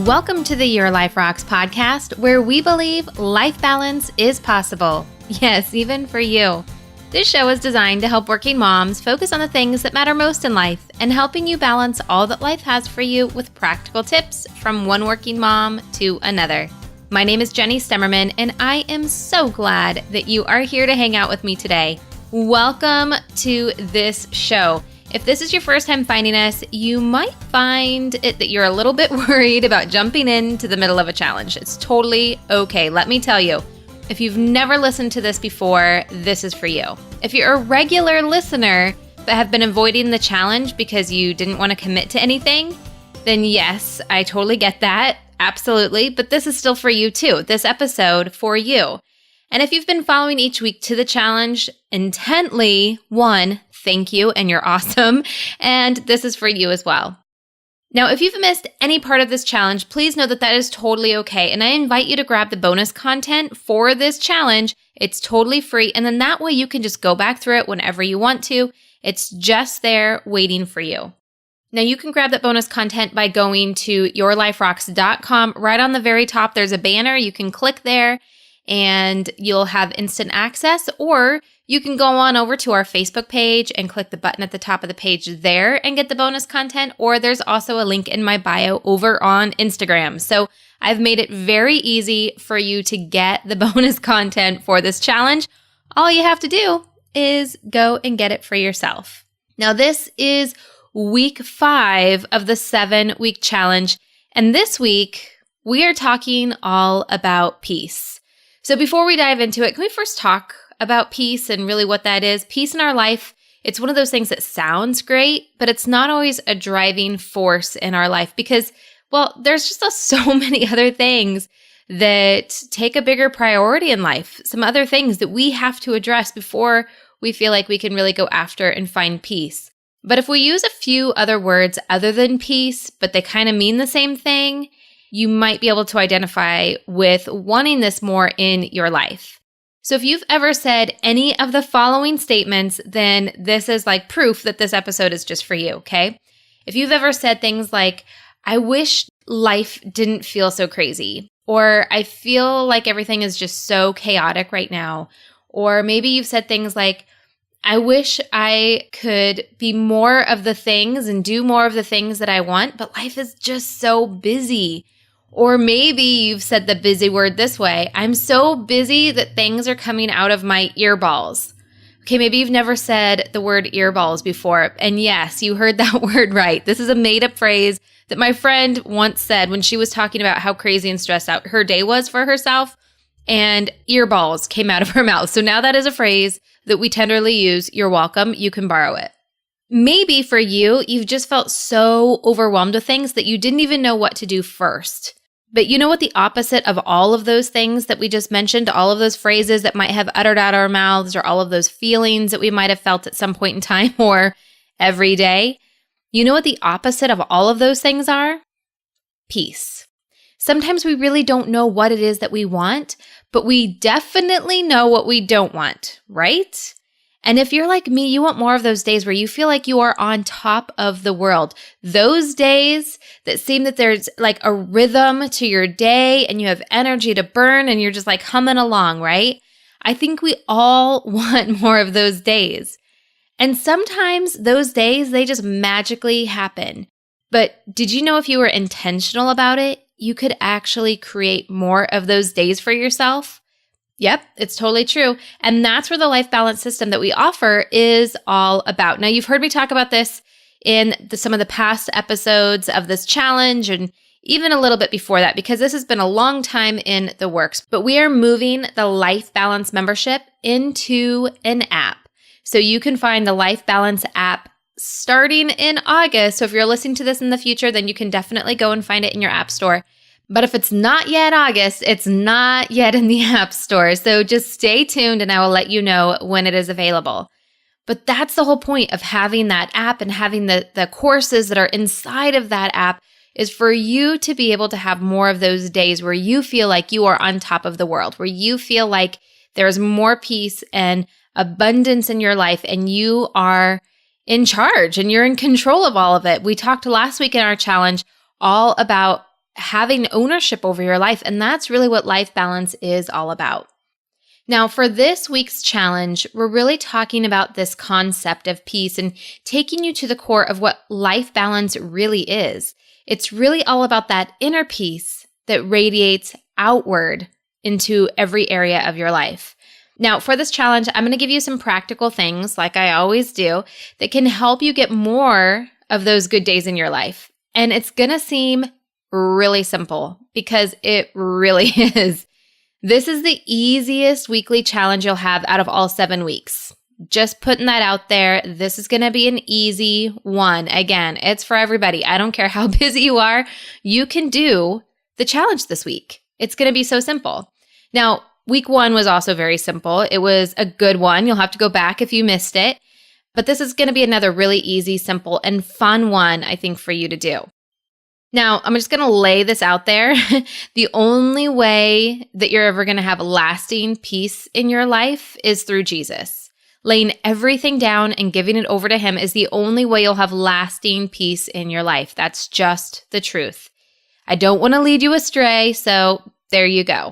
Welcome to the Your Life Rocks podcast, where we believe life balance is possible. Yes, even for you. This show is designed to help working moms focus on the things that matter most in life and helping you balance all that life has for you with practical tips from one working mom to another. My name is Jenny Stemmerman, and I am so glad that you are here to hang out with me today. Welcome to this show. If this is your first time finding us, you might find it that you're a little bit worried about jumping into the middle of a challenge. It's totally okay. Let me tell you, if you've never listened to this before, this is for you. If you're a regular listener but have been avoiding the challenge because you didn't want to commit to anything, then yes, I totally get that. Absolutely. But this is still for you too. This episode for you. And if you've been following each week to the challenge intently, one, thank you, and you're awesome. And this is for you as well. Now, if you've missed any part of this challenge, please know that that is totally okay. And I invite you to grab the bonus content for this challenge. It's totally free. And then that way you can just go back through it whenever you want to. It's just there waiting for you. Now, you can grab that bonus content by going to yourliferocks.com. Right on the very top, there's a banner. You can click there and you'll have instant access, or you can go on over to our Facebook page and click the button at the top of the page there and get the bonus content, or there's also a link in my bio over on Instagram. So I've made it very easy for you to get the bonus content for this challenge. All you have to do is go and get it for yourself. Now, this is week 5 of the 7-week challenge, and this week we are talking all about peace. So before we dive into it, can we first talk about peace and really what that is? Peace in our life, it's one of those things that sounds great, but it's not always a driving force in our life because, well, there's just so many other things that take a bigger priority in life, some other things that we have to address before we feel like we can really go after and find peace. But if we use a few other words other than peace, but they kind of mean the same thing, you might be able to identify with wanting this more in your life. So if you've ever said any of the following statements, then this is like proof that this episode is just for you, okay? If you've ever said things like, I wish life didn't feel so crazy, or I feel like everything is just so chaotic right now, or maybe you've said things like, I wish I could be more of the things and do more of the things that I want, but life is just so busy. Or maybe you've said the busy word this way, I'm so busy that things are coming out of my earballs. Okay, maybe you've never said the word earballs before. And yes, you heard that word right. This is a made-up phrase that my friend once said when she was talking about how crazy and stressed out her day was for herself, and earballs came out of her mouth. So now that is a phrase that we tenderly use. You're welcome. You can borrow it. Maybe for you, you've just felt so overwhelmed with things that you didn't even know what to do first. But you know what the opposite of all of those things that we just mentioned, all of those phrases that might have uttered out our mouths, or all of those feelings that we might have felt at some point in time or every day, you know what the opposite of all of those things are? Peace. Sometimes we really don't know what it is that we want, but we definitely know what we don't want, right? And if you're like me, you want more of those days where you feel like you are on top of the world. Those days that seem that there's like a rhythm to your day and you have energy to burn and you're just like humming along, right? I think we all want more of those days. And sometimes those days, they just magically happen. But did you know if you were intentional about it, you could actually create more of those days for yourself? Yep, it's totally true. And that's where the life balance system that we offer is all about. Now, you've heard me talk about this in some of the past episodes of this challenge and even a little bit before that, because this has been a long time in the works. But we are moving the Life Balance membership into an app. So you can find the Life Balance app starting in August. So if you're listening to this in the future, then you can definitely go and find it in your app store. But if it's not yet August, it's not yet in the App Store. So just stay tuned and I will let you know when it is available. But that's the whole point of having that app and having the courses that are inside of that app is for you to be able to have more of those days where you feel like you are on top of the world, where you feel like there's more peace and abundance in your life and you are in charge and you're in control of all of it. We talked last week in our challenge all about having ownership over your life. And that's really what life balance is all about. Now, for this week's challenge, we're really talking about this concept of peace and taking you to the core of what life balance really is. It's really all about that inner peace that radiates outward into every area of your life. Now, for this challenge, I'm going to give you some practical things, like I always do, that can help you get more of those good days in your life. And it's going to seem really simple because it really is. This is the easiest weekly challenge you'll have out of all 7 weeks. Just putting that out there. This is going to be an easy one. Again, it's for everybody. I don't care how busy you are. You can do the challenge this week. It's going to be so simple. Now, week 1 was also very simple. It was a good one. You'll have to go back if you missed it. But this is going to be another really easy, simple, and fun one, I think, for you to do. Now, I'm just going to lay this out there. The only way that you're ever going to have lasting peace in your life is through Jesus. Laying everything down and giving it over to Him is the only way you'll have lasting peace in your life. That's just the truth. I don't want to lead you astray, so there you go.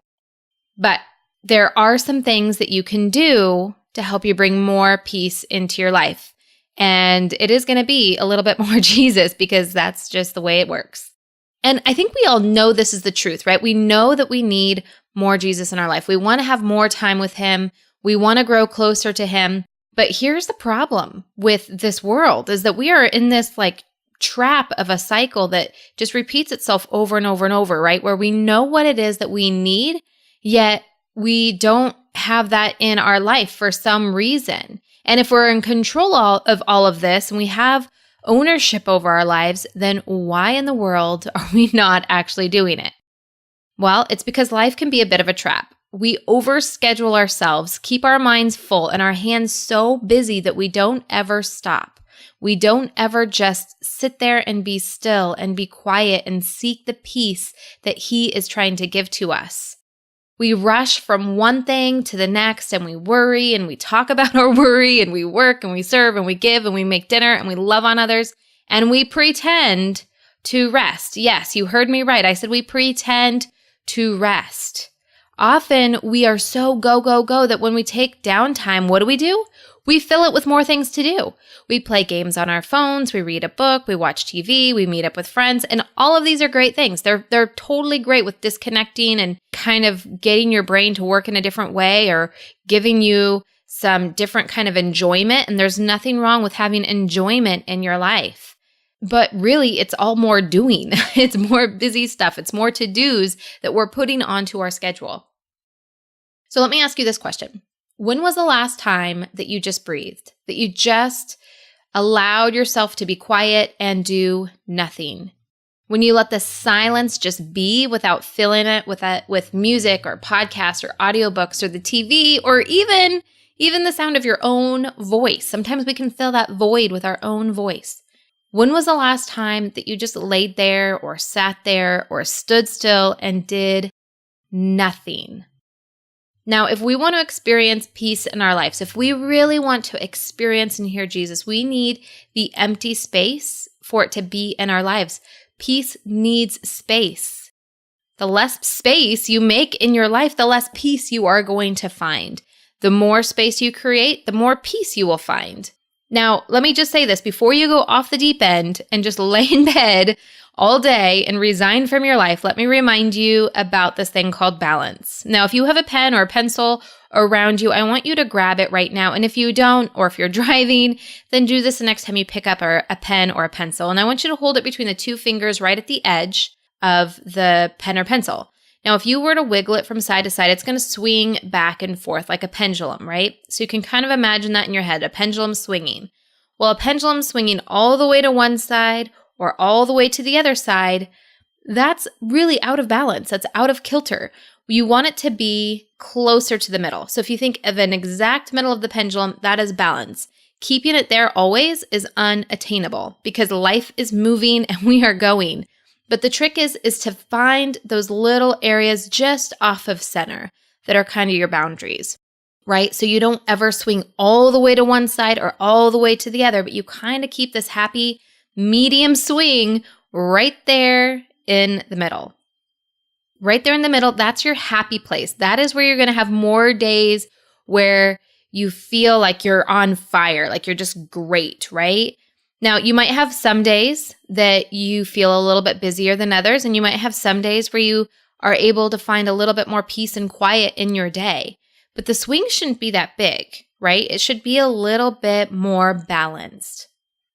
But there are some things that you can do to help you bring more peace into your life. And it is going to be a little bit more Jesus because that's just the way it works. And I think we all know this is the truth, right? We know that we need more Jesus in our life. We want to have more time with Him. We want to grow closer to Him. But here's the problem with this world is that we are in this trap of a cycle that just repeats itself over and over and over, right? Where we know what it is that we need, yet we don't have that in our life for some reason. And if we're in control of all of this and we have ownership over our lives, then why in the world are we not actually doing it? Well, it's because life can be a bit of a trap. We overschedule ourselves, keep our minds full and our hands so busy that we don't ever stop. We don't ever just sit there and be still and be quiet and seek the peace that He is trying to give to us. We rush from one thing to the next and we worry and we talk about our worry and we work and we serve and we give and we make dinner and we love on others and we pretend to rest. Yes, you heard me right. I said we pretend to rest. Often we are so go, go, go that when we take downtime, what do? We fill it with more things to do. We play games on our phones, we read a book, we watch TV, we meet up with friends, and all of these are great things. They're totally great with disconnecting and kind of getting your brain to work in a different way or giving you some different kind of enjoyment, and there's nothing wrong with having enjoyment in your life. But really, it's all more doing. It's more busy stuff. It's more to-dos that we're putting onto our schedule. So let me ask you this question. When was the last time that you just breathed, that you just allowed yourself to be quiet and do nothing? When you let the silence just be without filling it with music or podcasts or audiobooks or the TV or even the sound of your own voice. Sometimes we can fill that void with our own voice. When was the last time that you just laid there or sat there or stood still and did nothing? Now, if we want to experience peace in our lives, if we really want to experience and hear Jesus, we need the empty space for it to be in our lives. Peace needs space. The less space you make in your life, the less peace you are going to find. The more space you create, the more peace you will find. Now, let me just say this before you go off the deep end and just lay in bed all day and resign from your life. Let me remind you about this thing called balance. Now, if you have a pen or a pencil around you, I want you to grab it right now. And if you don't, or if you're driving, then do this the next time you pick up a pen or a pencil. And I want you to hold it between the 2 fingers right at the edge of the pen or pencil. Now, if you were to wiggle it from side to side, it's going to swing back and forth like a pendulum, right? So you can kind of imagine that in your head, a pendulum swinging. Well, a pendulum swinging all the way to one side or all the way to the other side, that's really out of balance. That's out of kilter. You want it to be closer to the middle. So if you think of an exact middle of the pendulum, that is balance. Keeping it there always is unattainable because life is moving and we are going. But the trick is to find those little areas just off of center that are kind of your boundaries, right? So you don't ever swing all the way to one side or all the way to the other, but you kind of keep this happy medium swing right there in the middle. right there in the middle, that's your happy place. That is where you're going to have more days where you feel like you're on fire, like you're just great, right? Now, you might have some days that you feel a little bit busier than others, and you might have some days where you are able to find a little bit more peace and quiet in your day. But the swing shouldn't be that big, right? It should be a little bit more balanced.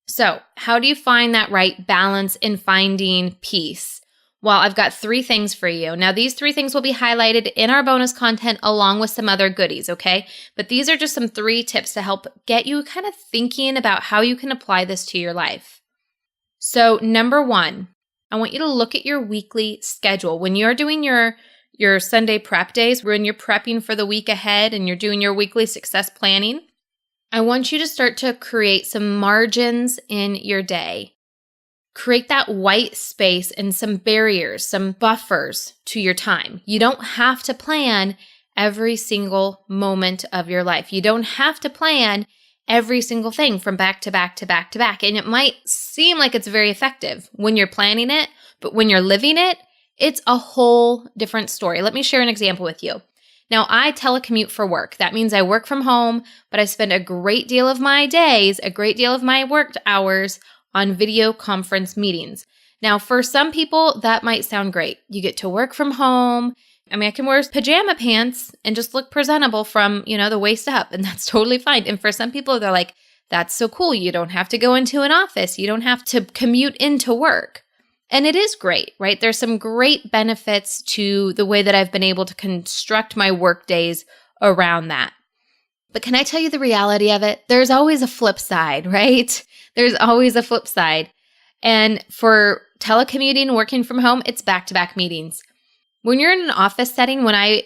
So, how do you find that right balance in finding peace? Well, I've got 3 things for you. Now, these 3 things will be highlighted in our bonus content along with some other goodies, okay? But these are just some 3 tips to help get you kind of thinking about how you can apply this to your life. So, number 1, I want you to look at your weekly schedule. When you're doing your Sunday prep days, when you're prepping for the week ahead and you're doing your weekly success planning, I want you to start to create some margins in your day. Create that white space and some barriers, some buffers to your time. You don't have to plan every single moment of your life. You don't have to plan every single thing from back to back to back to back. And it might seem like it's very effective when you're planning it, but when you're living it, it's a whole different story. Let me share an example with you. Now, I telecommute for work. That means I work from home, but I spend a great deal of my days, a great deal of my work hours on video conference meetings. Now, for some people, that might sound great. You get to work from home. I mean, I can wear pajama pants and just look presentable from, the waist up, and that's totally fine. And for some people, they're like, that's so cool. You don't have to go into an office. You don't have to commute into work. And it is great, right? There's some great benefits to the way that I've been able to construct my work days around that. But can I tell you the reality of it? There's always a flip side, right? There's always a flip side. And for telecommuting, working from home, it's back-to-back meetings. When you're in an office setting, when I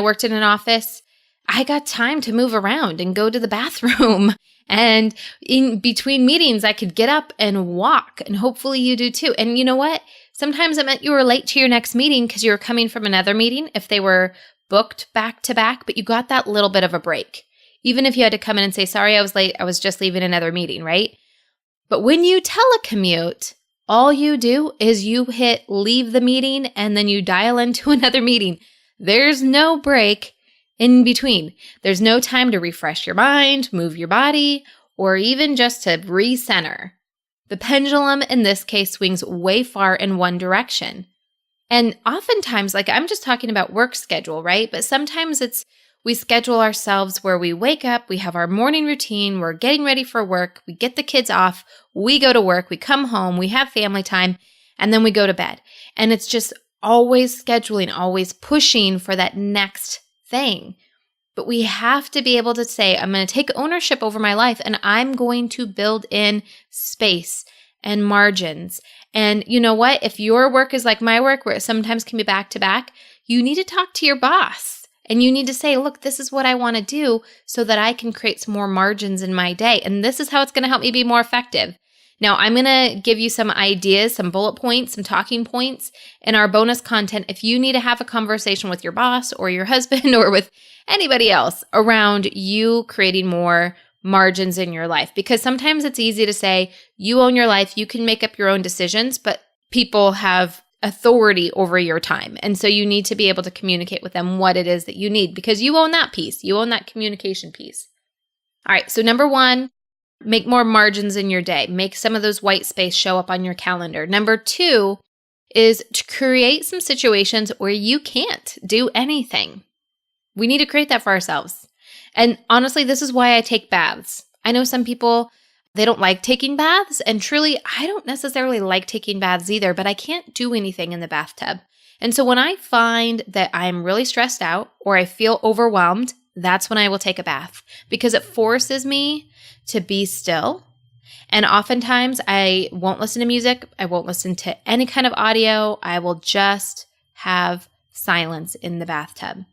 worked in an office, I got time to move around and go to the bathroom. And in between meetings, I could get up and walk, and hopefully you do too. And you know what? Sometimes it meant you were late to your next meeting because you were coming from another meeting if they were booked back to back, but you got that little bit of a break. Even if you had to come in and say, sorry, I was late, I was just leaving another meeting, right? But when you telecommute, all you do is you hit leave the meeting and then you dial into another meeting. There's no break in between. There's no time to refresh your mind, move your body, or even just to recenter. The pendulum in this case swings way far in one direction. And oftentimes, like I'm just talking about work schedule, right? But sometimes we schedule ourselves where we wake up, we have our morning routine, we're getting ready for work, we get the kids off, we go to work, we come home, we have family time, and then we go to bed. And it's just always scheduling, always pushing for that next thing. But we have to be able to say, I'm going to take ownership over my life and I'm going to build in space and margins. And you know what? If your work is like my work, where it sometimes can be back to back, you need to talk to your boss. And you need to say, look, this is what I want to do so that I can create some more margins in my day. And this is how it's going to help me be more effective. Now, I'm going to give you some ideas, some bullet points, some talking points in our bonus content if you need to have a conversation with your boss or your husband or with anybody else around you creating more margins in your life. Because sometimes it's easy to say, you own your life, you can make up your own decisions, but people have authority over your time. And so you need to be able to communicate with them what it is that you need because you own that piece. You own that communication piece. All right. So number 1, make more margins in your day. Make some of those white space show up on your calendar. Number 2 is to create some situations where you can't do anything. We need to create that for ourselves. And honestly, this is why I take baths. I know some people, they don't like taking baths, and truly, I don't necessarily like taking baths either, but I can't do anything in the bathtub. And so when I find that I'm really stressed out or I feel overwhelmed, that's when I will take a bath because it forces me to be still. And oftentimes I won't listen to music. I won't listen to any kind of audio. I will just have silence in the bathtub.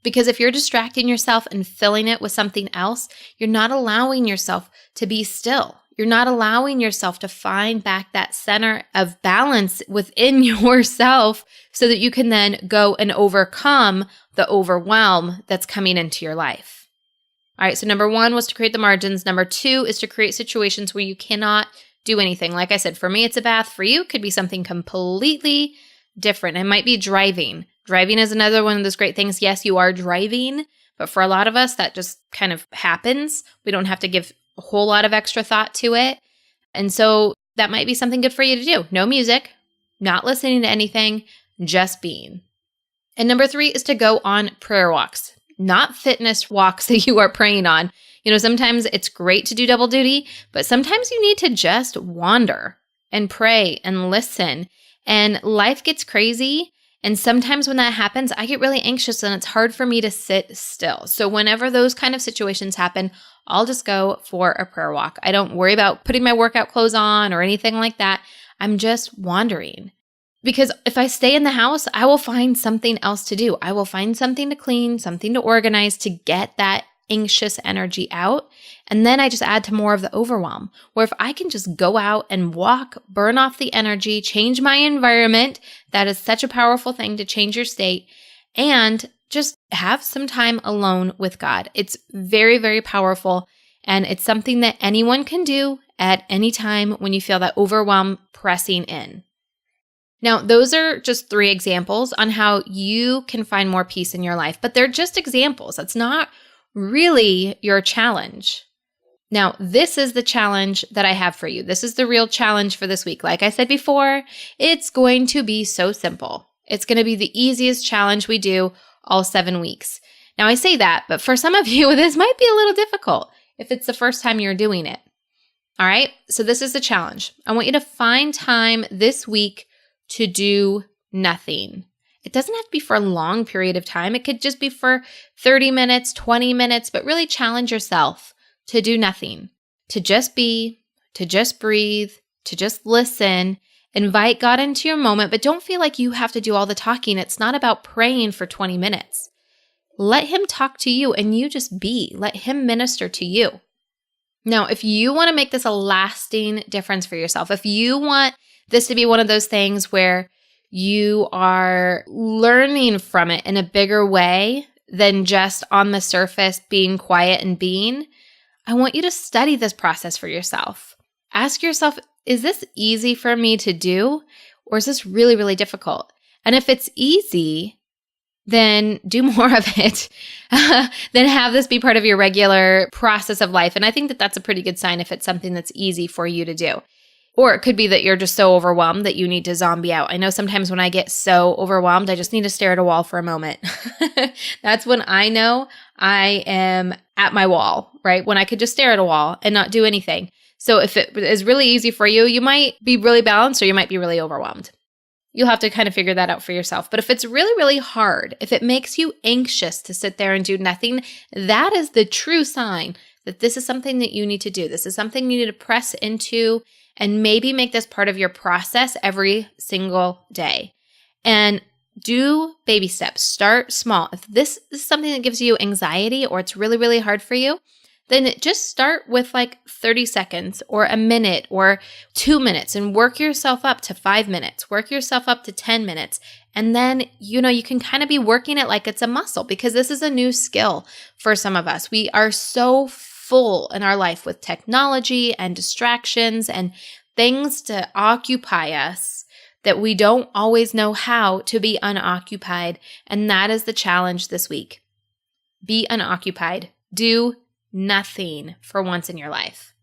Because if you're distracting yourself and filling it with something else, you're not allowing yourself to be still. You're not allowing yourself to find back that center of balance within yourself so that you can then go and overcome the overwhelm that's coming into your life. All right, so number 1 was to create the margins. Number 2 is to create situations where you cannot do anything. Like I said, for me, it's a bath. For you, it could be something completely different. It might be driving. Driving is another one of those great things. Yes, you are driving, but for a lot of us, that just kind of happens. We don't have to give a whole lot of extra thought to it. And so that might be something good for you to do. No music, not listening to anything, just being. And number 3 is to go on prayer walks, not fitness walks that you are praying on. Sometimes it's great to do double duty, but sometimes you need to just wander and pray and listen. And life gets crazy. And sometimes when that happens, I get really anxious and it's hard for me to sit still. So whenever those kind of situations happen, I'll just go for a prayer walk. I don't worry about putting my workout clothes on or anything like that. I'm just wandering. Because if I stay in the house, I will find something else to do. I will find something to clean, something to organize to get that anxious energy out. And then I just add to more of the overwhelm. Where if I can just go out and walk, burn off the energy, change my environment, that is such a powerful thing to change your state, and just have some time alone with God. It's very, very powerful. And it's something that anyone can do at any time when you feel that overwhelm pressing in. Now, those are just 3 examples on how you can find more peace in your life, but they're just examples. That's not really your challenge. Now, this is the challenge that I have for you. This is the real challenge for this week. Like I said before, it's going to be so simple. It's going to be the easiest challenge we do all 7 weeks. Now, I say that, but for some of you, this might be a little difficult if it's the first time you're doing it. All right, so this is the challenge. I want you to find time this week to do nothing. It doesn't have to be for a long period of time. It could just be for 30 minutes, 20 minutes, but really challenge yourself to do nothing, to just be, to just breathe, to just listen, invite God into your moment, but don't feel like you have to do all the talking. It's not about praying for 20 minutes. Let Him talk to you and you just be. Let Him minister to you. Now, if you want to make this a lasting difference for yourself, if you want this to be one of those things where you are learning from it in a bigger way than just on the surface being quiet and being, I want you to study this process for yourself. Ask yourself, is this easy for me to do, or is this really, really difficult? And if it's easy, then do more of it. Then have this be part of your regular process of life. And I think that that's a pretty good sign if it's something that's easy for you to do. Or it could be that you're just so overwhelmed that you need to zombie out. I know sometimes when I get so overwhelmed, I just need to stare at a wall for a moment. That's when I know I am at my wall, right? When I could just stare at a wall and not do anything. So if it is really easy for you, you might be really balanced or you might be really overwhelmed. You'll have to kind of figure that out for yourself. But if it's really, really hard, if it makes you anxious to sit there and do nothing, that is the true sign that this is something that you need to do. This is something you need to press into and maybe make this part of your process every single day. And do baby steps. Start small. If this is something that gives you anxiety or it's really, really hard for you, then just start with like 30 seconds or a minute or 2 minutes and work yourself up to 5 minutes. Work yourself up to 10 minutes. And then, you can kind of be working it like it's a muscle because this is a new skill for some of us. We are so full in our life with technology and distractions and things to occupy us that we don't always know how to be unoccupied. And that is the challenge this week. Be unoccupied. Do nothing for once in your life.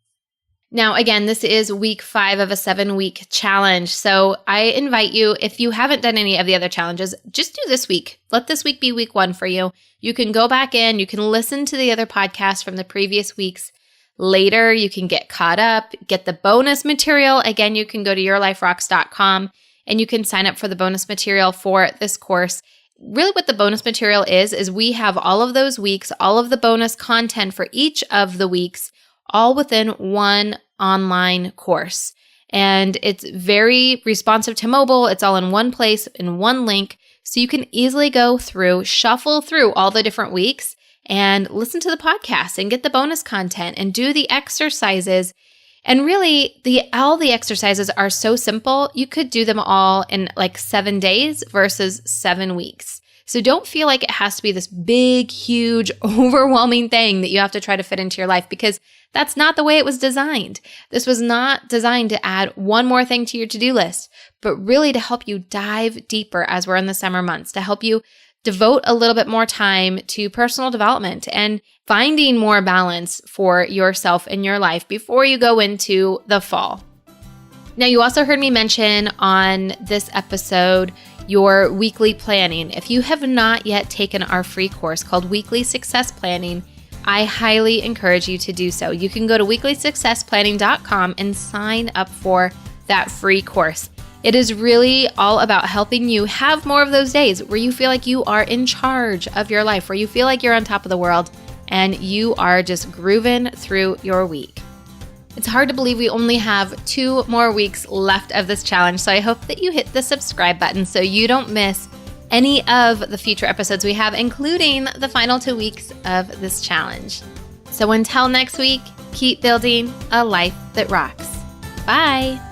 Now, again, this is week 5 of a 7-week challenge. So I invite you, if you haven't done any of the other challenges, just do this week. Let this week be week 1 for you. You can go back in, you can listen to the other podcasts from the previous weeks later. You can get caught up, get the bonus material. Again, you can go to yourliferocks.com and you can sign up for the bonus material for this course. Really what the bonus material is we have all of those weeks, all of the bonus content for each of the weeks, all within one online course. And it's very responsive to mobile. It's all in one place, in one link. So you can easily go through, shuffle through all the different weeks and listen to the podcast and get the bonus content and do the exercises. And really, all the exercises are so simple. You could do them all in like 7 days versus 7 weeks. So don't feel like it has to be this big, huge, overwhelming thing that you have to try to fit into your life, because that's not the way it was designed. This was not designed to add one more thing to your to-do list, but really to help you dive deeper as we're in the summer months, to help you devote a little bit more time to personal development and finding more balance for yourself in your life before you go into the fall. Now, you also heard me mention on this episode your weekly planning. If you have not yet taken our free course called Weekly Success Planning, I highly encourage you to do so. You can go to weeklysuccessplanning.com and sign up for that free course. It is really all about helping you have more of those days where you feel like you are in charge of your life, where you feel like you're on top of the world and you are just grooving through your week. It's hard to believe we only have 2 more weeks left of this challenge, so I hope that you hit the subscribe button so you don't miss any of the future episodes we have, including the final 2 weeks of this challenge. So until next week, keep building a life that rocks. Bye.